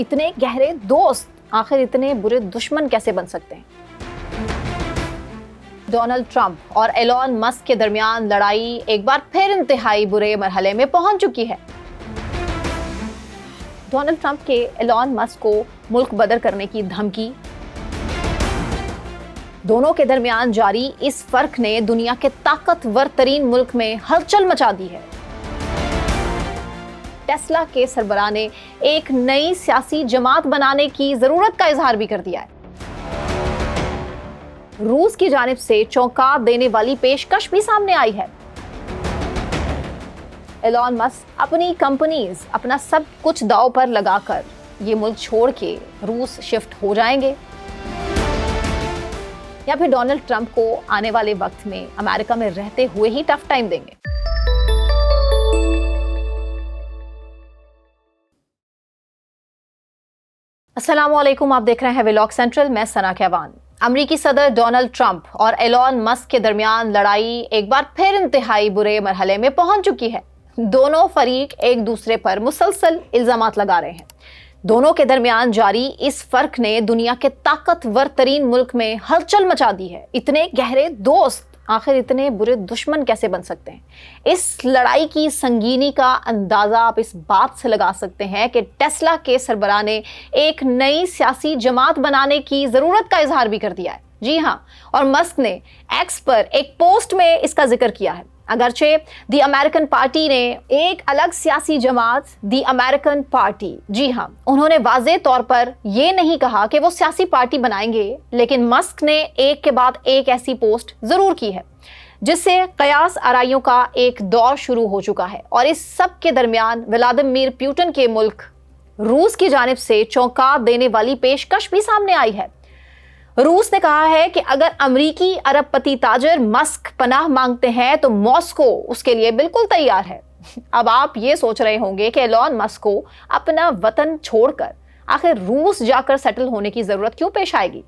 اتنے گہرے دوست آخر اتنے برے دشمن کیسے بن سکتے ہیں؟ ڈونلڈ ٹرمپ اور ایلون مسک کے درمیان لڑائی ایک بار پھر انتہائی برے مرحلے میں پہنچ چکی ہے۔ ڈونلڈ ٹرمپ کے ایلون مسک کو ملک بدر کرنے کی دھمکی، دونوں کے درمیان جاری اس فرق نے دنیا کے طاقتور ترین ملک میں ہلچل مچا دی ہے۔ ٹیسلا کے سربراہ نے ایک نئی سیاسی جماعت بنانے کی ضرورت کا اظہار بھی کر دیا ہے۔ روس کی جانب سے چونکا دینے والی پیشکش بھی سامنے آئی ہے۔ ایلون مسک اپنی کمپنیز، اپنا سب کچھ داؤ پر لگا کر یہ ملک چھوڑ کے روس شفٹ ہو جائیں گے، یا پھر ڈونلڈ ٹرمپ کو آنے والے وقت میں امریکہ میں رہتے ہوئے ہی ٹف ٹائم دیں گے۔ السلام علیکم، آپ دیکھ رہے ہیں ویلاگ سینٹرل، میں ثنا کیوان۔ امریکی صدر ڈونلڈ ٹرمپ اور ایلون مسک کے درمیان لڑائی ایک بار پھر انتہائی برے مرحلے میں پہنچ چکی ہے۔ دونوں فریق ایک دوسرے پر مسلسل الزامات لگا رہے ہیں۔ دونوں کے درمیان جاری اس فرق نے دنیا کے طاقتور ترین ملک میں ہلچل مچا دی ہے۔ اتنے گہرے دوست آخر اتنے برے دشمن کیسے بن سکتے ہیں؟ اس لڑائی کی سنگینی کا اندازہ آپ اس بات سے لگا سکتے ہیں کہ ٹیسلا کے سربراہ نے ایک نئی سیاسی جماعت بنانے کی ضرورت کا اظہار بھی کر دیا ہے۔ جی ہاں، اور مسک نے ایکس پر ایک پوسٹ میں اس کا ذکر کیا ہے۔ اگرچہ دی امریکن پارٹی نے ایک الگ سیاسی جماعت، دی امریکن پارٹی، جی ہاں، انہوں نے واضح طور پر یہ نہیں کہا کہ وہ سیاسی پارٹی بنائیں گے، لیکن مسک نے ایک کے بعد ایک ایسی پوسٹ ضرور کی ہے جس سے قیاس آرائیوں کا ایک دور شروع ہو چکا ہے۔ اور اس سب کے درمیان ولادیمیر پوٹن کے ملک روس کی جانب سے چونکا دینے والی پیشکش بھی سامنے آئی ہے۔ روس نے کہا ہے کہ اگر امریکی ارب پتی تاجر مسک پناہ مانگتے ہیں تو ماسکو اس کے لیے بالکل تیار ہے۔ اب آپ یہ سوچ رہے ہوں گے کہ ایلون مسک کو اپنا وطن چھوڑ کر آخر روس جا کر سیٹل ہونے کی ضرورت کیوں پیش آئے گی؟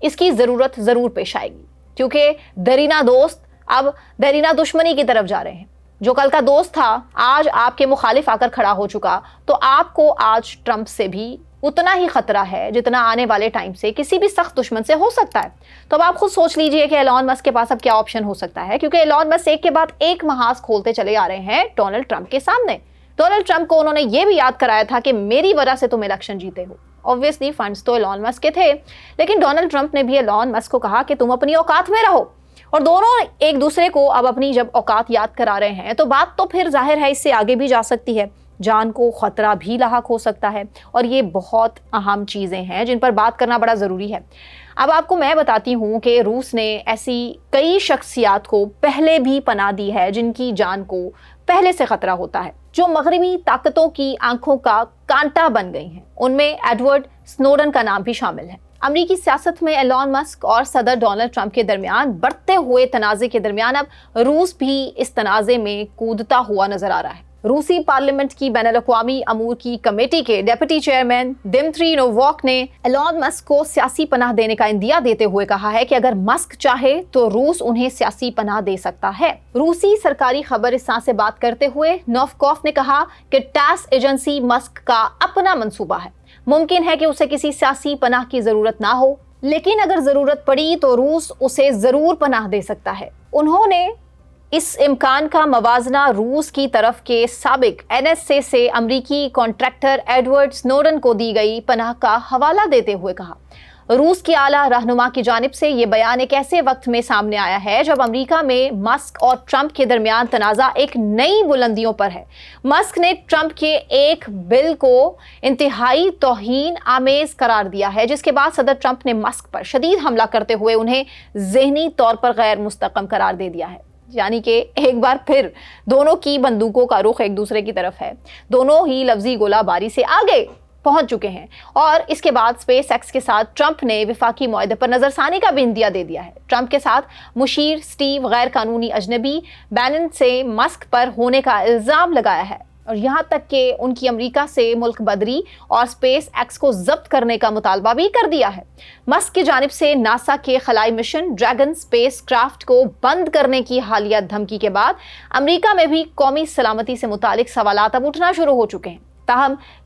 اس کی ضرورت ضرور پیش آئے گی، کیونکہ دیرینہ دوست اب دیرینہ دشمنی کی طرف جا رہے ہیں۔ جو کل کا دوست تھا آج آپ کے مخالف آ کر کھڑا ہو چکا، تو آپ کو آج ٹرمپ سے بھی اتنا ہی خطرہ ہے جتنا آنے والے ٹائم سے کسی بھی سخت دشمن سے ہو سکتا ہے۔ تو اب آپ خود سوچ لیجئے کہ ایلون مسک کے پاس اب کیا آپشن ہو سکتا ہے، کیونکہ ایلون مسک ایک کے بعد ایک محاذ کھولتے چلے آ رہے ہیں ڈونلڈ ٹرمپ کے سامنے۔ ڈونلڈ ٹرمپ کو انہوں نے یہ بھی یاد کرایا تھا کہ میری وجہ سے تم الیکشن جیتے ہو۔ obviously فنڈز تو ایلون مسک کے تھے، لیکن ڈونلڈ ٹرمپ نے بھی ایلون مسک کو کہا کہ تم اپنی اوقات میں رہو، اور دونوں ایک دوسرے کو اب اپنی جب اوقات یاد کرا رہے ہیں تو بات تو پھر ظاہر ہے اس سے آگے بھی جا سکتی ہے، جان کو خطرہ بھی لاحق ہو سکتا ہے، اور یہ بہت اہم چیزیں ہیں جن پر بات کرنا بڑا ضروری ہے۔ اب آپ کو میں بتاتی ہوں کہ روس نے ایسی کئی شخصیات کو پہلے بھی پناہ دی ہے جن کی جان کو پہلے سے خطرہ ہوتا ہے، جو مغربی طاقتوں کی آنکھوں کا کانٹا بن گئی ہیں۔ ان میں ایڈورڈ سنوڈن کا نام بھی شامل ہے۔ امریکی سیاست میں ایلون مسک اور صدر ڈونلڈ ٹرمپ کے درمیان بڑھتے ہوئے تنازع کے درمیان اب روس بھی اس تنازع میں کودتا ہوا نظر آ رہا ہے۔ روسی پارلیمنٹ کی بین الاقوامی امور کی کمیٹی کے ڈیپٹی چیئرمین دمتری نوواک نے ایلون مسک کو سیاسی پناہ دینے کا عندیہ دیتے ہوئے کہا ہے کہ اگر مسک چاہے تو روس انہیں سیاسی پناہ دے سکتا ہے۔ روسی سرکاری خبر رساں سے بات کرتے ہوئے نوفکوف نے کہا کہ ٹاس ایجنسی مسک کا اپنا منصوبہ ہے، ممکن ہے کہ اسے کسی سیاسی پناہ کی ضرورت نہ ہو، لیکن اگر ضرورت پڑی تو روس اسے ضرور پناہ دے سکتا ہے۔ انہوں نے اس امکان کا موازنہ روس کی طرف کے سابق NSA سے امریکی کانٹریکٹر ایڈورڈ سنوڈن کو دی گئی پناہ کا حوالہ دیتے ہوئے کہا۔ روس کی اعلیٰ رہنما کی جانب سے یہ بیان ایک ایسے وقت میں سامنے آیا ہے جب امریکہ میں مسک اور ٹرمپ کے درمیان تنازع ایک نئی بلندیوں پر ہے۔ مسک نے ٹرمپ کے ایک بل کو انتہائی توہین آمیز قرار دیا ہے، جس کے بعد صدر ٹرمپ نے مسک پر شدید حملہ کرتے ہوئے انہیں ذہنی طور پر غیر مستحکم قرار دے دیا ہے۔ یعنی کہ ایک بار پھر دونوں کی بندوقوں کا رخ ایک دوسرے کی طرف ہے، دونوں ہی لفظی گولہ باری سے آگے پہنچ چکے ہیں۔ اور اس کے بعد اسپیس ایکس کے ساتھ ٹرمپ نے وفاقی معاہدے پر نظر ثانی کا بھی عندیہ دے دیا ہے۔ ٹرمپ کے ساتھ مشیر سٹیو غیر قانونی اجنبی بینن سے مسک پر ہونے کا الزام لگایا ہے، اور یہاں تک کہ ان کی امریکہ سے ملک بدری اور اسپیس ایکس کو ضبط کرنے کا مطالبہ بھی کر دیا ہے۔ مسک کی جانب سے ناسا کے خلائی مشن ڈریگن اسپیس کرافٹ کو بند کرنے کی حالیہ دھمکی کے بعد امریکہ میں بھی قومی سلامتی سے متعلق سوالات اب اٹھنا شروع ہو چکے ہیں۔ تاہم